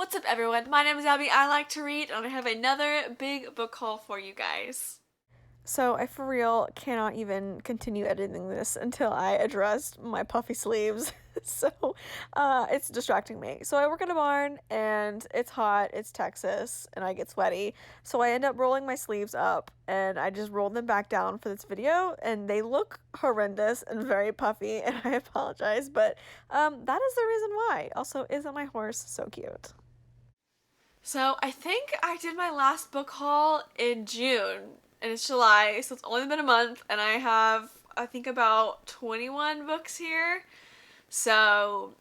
What's up everyone, my name is Abby, I like to read, and I have another big book haul for you guys. So I for real cannot even continue editing this until I addressed my puffy sleeves. It's distracting me. So I work in a barn and it's hot, it's Texas, and I get sweaty. So I end up rolling my sleeves up and I just rolled them back down for this video and they look horrendous and very puffy and I apologize, but that is the reason why. Also, isn't my horse so cute? So I think I did my last book haul in June, and it's July, so it's only been a month, and I have, I think, about 21 books here, so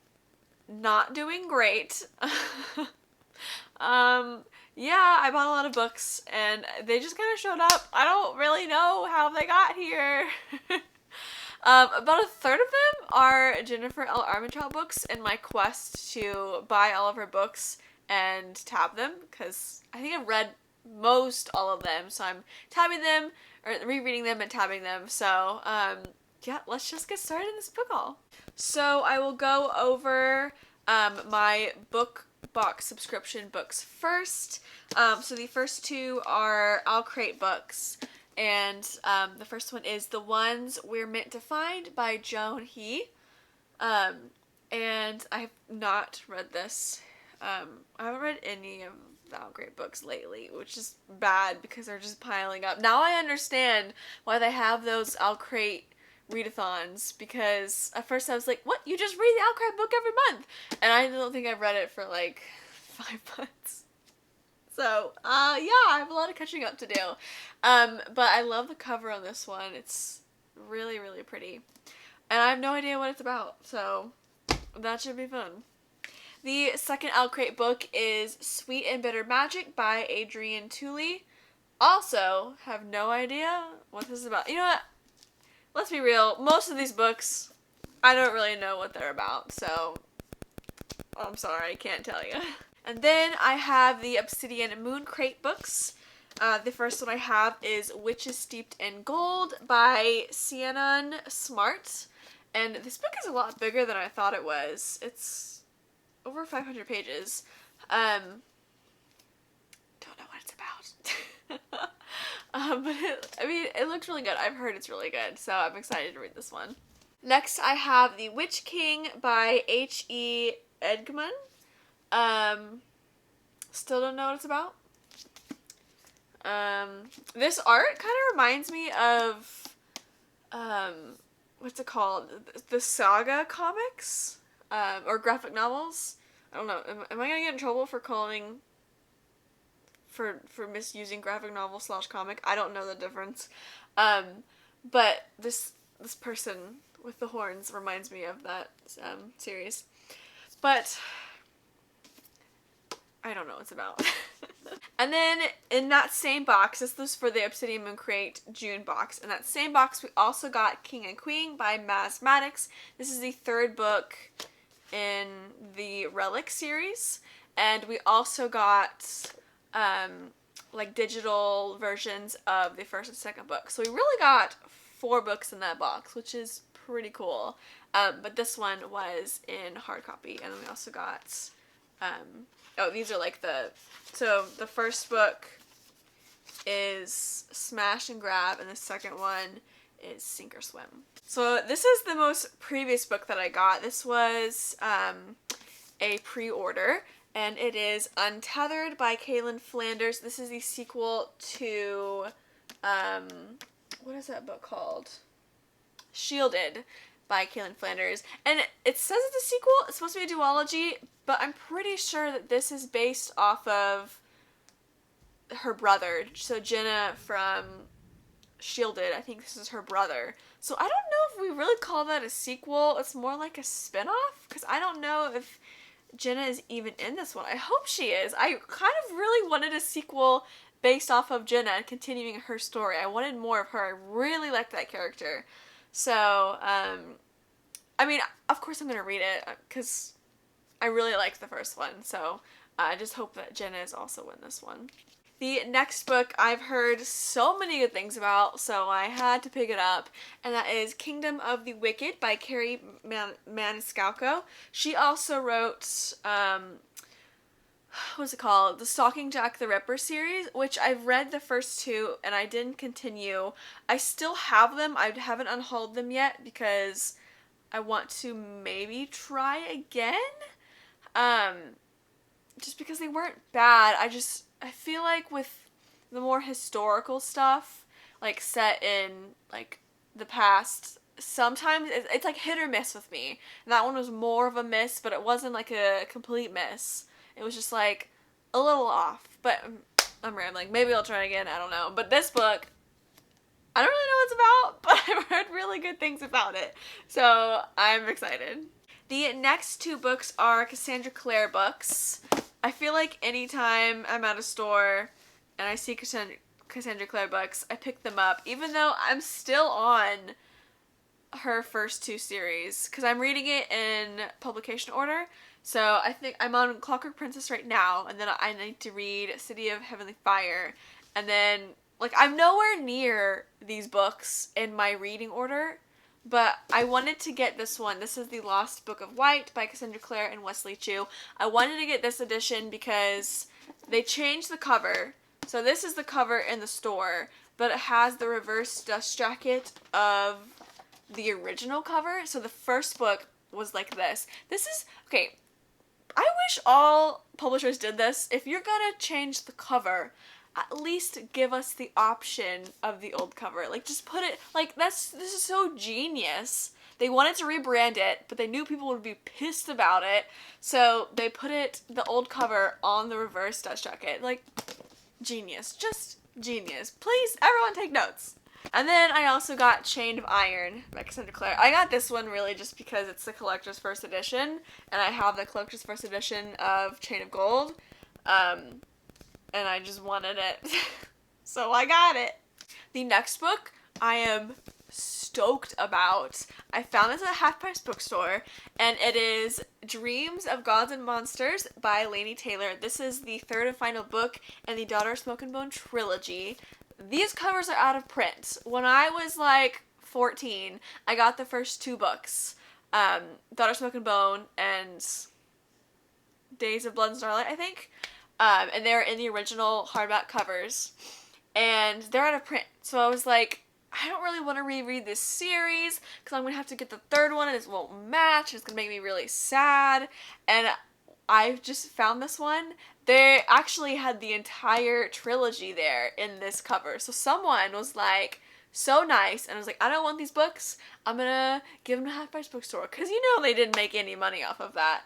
not doing great. Yeah, I bought a lot of books, and they just kind of showed up. I don't really know how they got here. About a third of them are Jennifer L. Armentrout books in my quest to buy all of her books and tab them, because I think I've read most all of them, so I'm tabbing them, or rereading them and tabbing them, so, yeah, let's just get started in this book haul. So I will go over, my book box subscription books first. So the first two are I'll Create books, and, the first one is The Ones We're Meant to Find by Joan He, and I have not read this. I haven't read any of the I'll Create books lately, which is bad because they're just piling up. Now I understand why they have those I'll Create readathons, because at first I was like, what? You just read the I'll Create book every month? And I don't think I've read it for like 5 months. So, yeah, I have a lot of catching up to do. But I love the cover on this one. It's really, really pretty. And I have no idea what it's about, so that should be fun. The second I'll Create book is Sweet and Bitter Magic by Adrienne Tooley. Also, have no idea what this is about. You know what? Let's be real. Most of these books, I don't really know what they're about, so I'm sorry, I can't tell you. And then I have the Obsidian Moon Crate books. The first one I have is Witches Steeped in Gold by Sianan Smart. And this book is a lot bigger than I thought it was. It's over 500 pages. Don't know what it's about. But it looks really good. I've heard it's really good, so I'm excited to read this one. Next, I have The Witch King by H.E. Edgman. Still don't know what it's about. This art kind of reminds me of, what's it called? The Saga comics? Or graphic novels. I don't know. Am I gonna get in trouble for calling, for misusing graphic novel / comic? I don't know the difference. But this person with the horns reminds me of that, series. But I don't know what it's about. And then in that same box, this was for the Obsidian Moon Crate June box. In that same box, we also got King and Queen by Maz Maddox. This is the third book in the Relic series, and we also got like digital versions of the first and second book. So we really got 4 books in that box, which is pretty cool. But this one was in hard copy, and then we also got oh, these are like so the first book is Smash and Grab, and the second one is Sink or Swim. So this is the most previous book that I got. This was a pre-order, and it is Untethered by Caitlin Flanders. This is the sequel to, what is that book called? Shielded by Caitlin Flanders. And it says it's a sequel. It's supposed to be a duology, but I'm pretty sure that this is based off of her brother. So Jenna from Shielded, I think this is her brother. So I don't know if we really call that a sequel. It's more like a spin-off, because I don't know if Jenna is even in this one. I hope she is. I kind of really wanted a sequel based off of Jenna and continuing her story. I wanted more of her. I really liked that character. So, I mean, of course I'm going to read it, because I really liked the first one. So I just hope that Jenna is also in this one. The next book I've heard so many good things about, so I had to pick it up, and that is Kingdom of the Wicked by Carrie Maniscalco. She also wrote what's it called? The Stalking Jack the Ripper series, which I've read the first two and I didn't continue. I still have them. I haven't unhauled them yet because I want to maybe try again. Just because they weren't bad. I feel like with the more historical stuff, like set in like the past, sometimes it's like hit or miss with me. And that one was more of a miss, but it wasn't like a complete miss. It was just like a little off. But I'm rambling. Maybe I'll try again. I don't know. But this book, I don't really know what it's about, but I've heard really good things about it. So I'm excited. The next two books are Cassandra Clare books. I feel like anytime I'm at a store and I see Cassandra Clare books, I pick them up, even though I'm still on her first two series, because I'm reading it in publication order. So I think I'm on Clockwork Princess right now, and then I need to read City of Heavenly Fire, and then, like, I'm nowhere near these books in my reading order, but I wanted to get this one. This is The Lost Book of White by Cassandra Clare and Wesley Chu. I wanted to get this edition because they changed the cover. So this is the cover in the store, but it has the reverse dust jacket of the original cover. So the first book was like this. This is, okay, I wish all publishers did this. If you're gonna change the cover, at least give us the option of the old cover. Like, just put it, like, this is so genius. They wanted to rebrand it, but they knew people would be pissed about it, so they put the old cover on the reverse dust jacket. Like, genius. Just genius. Please, everyone take notes. And then I also got Chain of Iron by Cassandra Clare. I got this one really just because it's the collector's first edition, and I have the collector's first edition of Chain of Gold, and I just wanted it, so I got it. The next book I am stoked about. I found this at a half-price bookstore, and it is Dreams of Gods and Monsters by Laini Taylor. This is the third and final book in the Daughter of Smoke and Bone trilogy. These covers are out of print. When I was like 14, I got the first two books, Daughter of Smoke and Bone and Days of Blood and Starlight, I think. And they're in the original hardback covers, and they're out of print. So I was like, I don't really want to reread this series because I'm going to have to get the third one and it won't match. It's going to make me really sad. And I just found this one. They actually had the entire trilogy there in this cover. So someone was like, so nice, and I was like, I don't want these books. I'm going to give them to half-price bookstore because, you know, they didn't make any money off of that.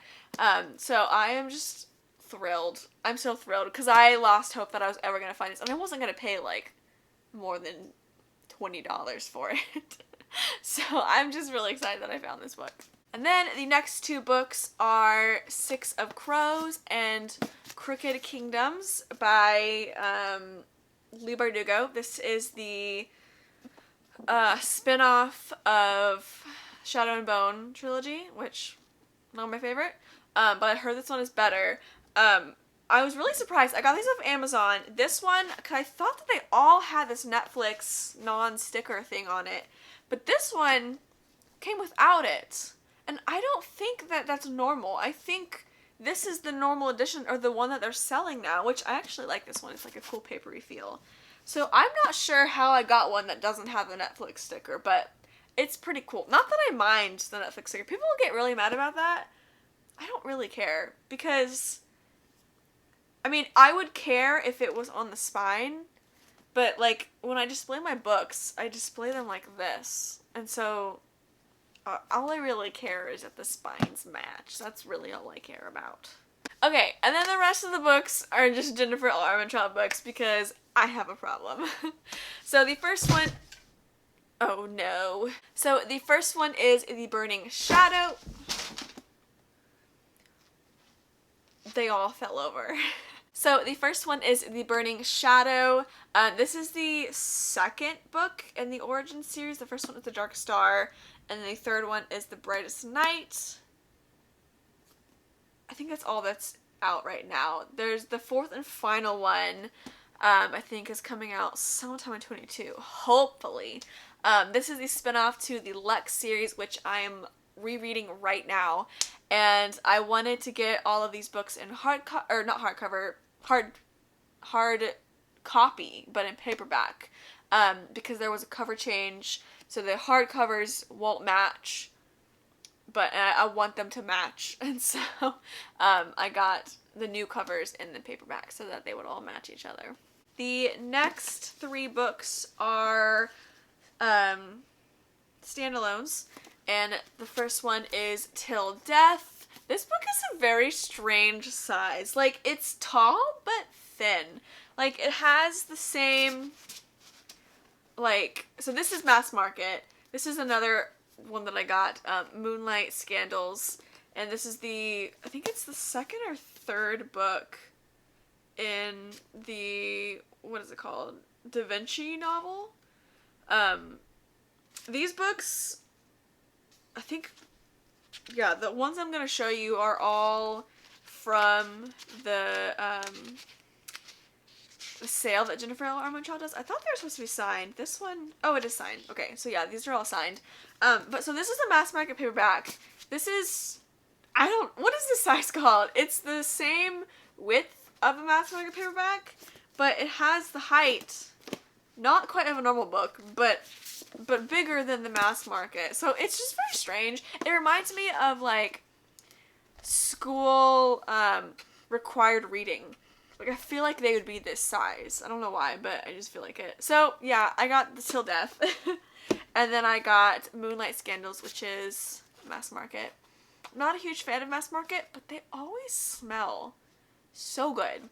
So I am just thrilled. I'm so thrilled because I lost hope that I was ever going to find this, and I wasn't going to pay like more than $20 for it. So I'm just really excited that I found this book. And then the next two books are Six of Crows and Crooked Kingdoms by Leigh Bardugo. This is the spin-off of Shadow and Bone trilogy, which not my favorite, but I heard this one is better. I was really surprised. I got these off Amazon. This one, cause I thought that they all had this Netflix non-sticker thing on it, but this one came without it. And I don't think that that's normal. I think this is the normal edition, or the one that they're selling now, which I actually like this one. It's like a cool papery feel. So I'm not sure how I got one that doesn't have the Netflix sticker, but it's pretty cool. Not that I mind the Netflix sticker. People get really mad about that. I don't really care, because, I mean, I would care if it was on the spine, but, like, when I display my books, I display them like this. And so all I really care is that the spines match. That's really all I care about. Okay, and then the rest of the books are just Jennifer L. Armentrout books because I have a problem. So the first one... Oh no. So the first one is The Burning Shadow. They all fell over. So the first one is The Burning Shadow. This is the second book in the Origin series. The first one is The Dark Star, and the third one is The Brightest Night. I think that's all that's out right now. There's the fourth and final one, I think is coming out sometime in 2022, hopefully. This is the spinoff to the Lex series, which I am rereading right now, and I wanted to get all of these books in hard copy, but in paperback, because there was a cover change, so the hard covers won't match, but I want them to match, and so I got the new covers in the paperback so that they would all match each other. The next 3 books are standalones, and the first one is Till Death. This book is a very strange size. Like, it's tall but thin. Like, it has the same, like, so this is mass market. This is another one that I got, Moonlight Scandals, and this is I think it's the 2nd or 3rd book in the, what is it called? Da Vinci novel? These books, I think, yeah, the ones I'm going to show you are all from the sale that Jennifer L. Armentrout does. I thought they were supposed to be signed. This one, oh, it is signed. Okay, so yeah, these are all signed. But so this is a mass market paperback. This is, what is this size called? It's the same width of a mass market paperback, but it has the height, not quite of a normal book, but bigger than the mass market. So it's just very strange. It reminds me of, like, school required reading. Like, I feel like they would be this size. I don't know why, but I just feel like it. So, yeah, I got the Till Death. And then I got Moonlight Scandals, which is mass market. I'm not a huge fan of mass market, but they always smell so good.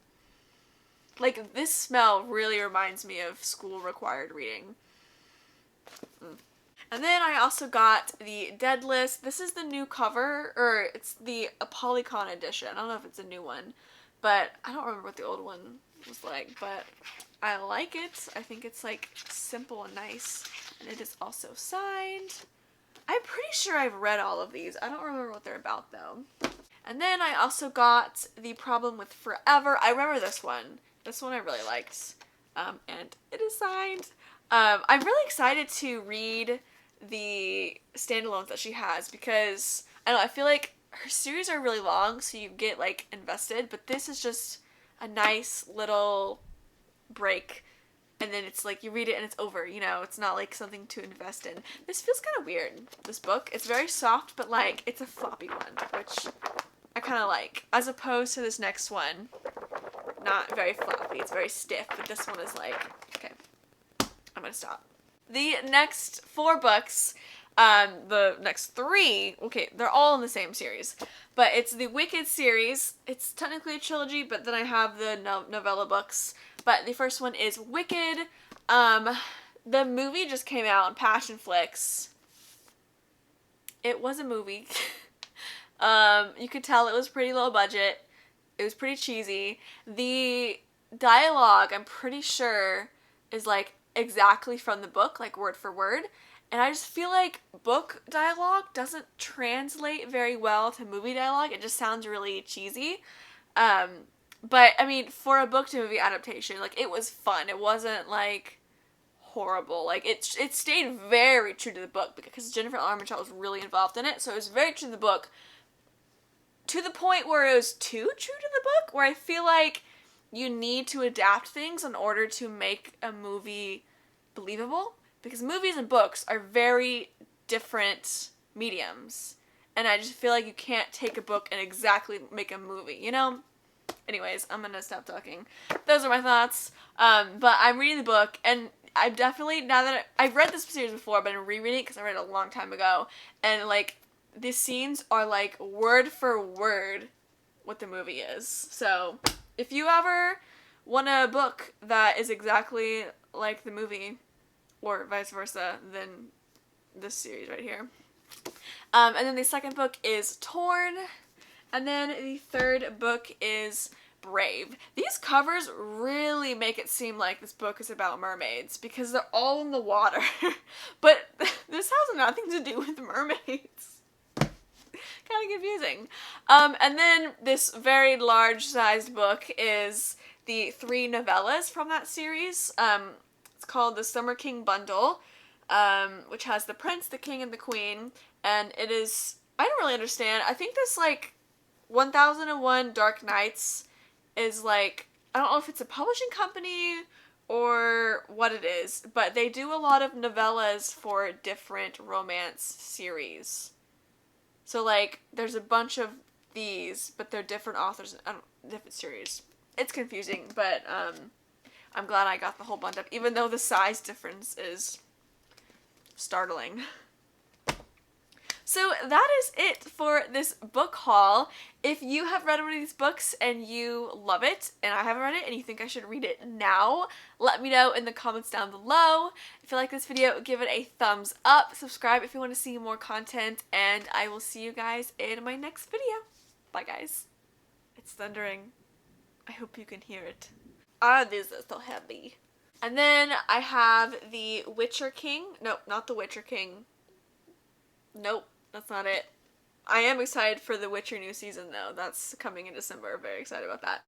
Like, this smell really reminds me of school required reading. And then I also got the Dead List. This is the new cover, or it's the Polycon edition. I don't know if it's a new one, but I don't remember what the old one was like, but I like it. I think it's, like, simple and nice, and it is also signed. I'm pretty sure I've read all of these. I don't remember what they're about, though. And then I also got The Problem with Forever. I remember this one. This one I really liked, and it is signed. I'm really excited to read the standalones that she has, because I don't know, I feel like her series are really long, so you get, like, invested, but this is just a nice little break, and then it's like you read it and it's over, you know. It's not like something to invest in. This feels kind of weird, this book. It's very soft, but, like, it's a floppy one, which I kind of like, as opposed to this next one. Not very floppy, it's very stiff, but this one is like, okay, I'm gonna stop. The next 4 books, the next 3, okay, they're all in the same series, but it's the Wicked series. It's technically a trilogy, but then I have the novella books, but the first one is Wicked. The movie just came out on Passionflix. It was a movie. You could tell it was pretty low budget. It was pretty cheesy. The dialogue, I'm pretty sure, is, like, exactly from the book, like, word for word. And I just feel like book dialogue doesn't translate very well to movie dialogue. It just sounds really cheesy. But, I mean, for a book to movie adaptation, like, it was fun. It wasn't, like, horrible. Like, it stayed very true to the book, because Jennifer L. Armentrout was really involved in it, so it was very true to the book. To the point where it was too true to the book, where I feel like you need to adapt things in order to make a movie believable, because movies and books are very different mediums, and I just feel like you can't take a book and exactly make a movie, you know? Anyways, I'm gonna stop talking. Those are my thoughts, but I'm reading the book, and I've definitely, now that I've read this series before, but I'm rereading it because I read it a long time ago, and, like, the scenes are, like, word for word what the movie is. So, if you ever want a book that is exactly like the movie, or vice versa, then this series right here. And then the second book is Torn, and then the third book is Brave. These covers really make it seem like this book is about mermaids, because they're all in the water. But this has nothing to do with mermaids. Kind of confusing. And then this very large-sized book is the 3 novellas from that series. It's called the Summer King Bundle, which has the Prince, the King, and the Queen, and it is I don't really understand. I think this, like, 1001 Dark Nights is, like, I don't know if it's a publishing company or what it is, but they do a lot of novellas for different romance series. So, like, there's a bunch of these, but they're different authors, different series. It's confusing, but I'm glad I got the whole bunch up, even though the size difference is startling. So that is it for this book haul. If you have read one of these books and you love it, and I haven't read it and you think I should read it now, let me know in the comments down below. If you like this video, give it a thumbs up, subscribe if you want to see more content, and I will see you guys in my next video. Bye, guys. It's thundering. I hope you can hear it. Ah, this is so heavy. And then I have the Witcher King. Nope, not the Witcher King. Nope, that's not it. I am excited for the Witcher new season, though. That's coming in December. Very excited about that.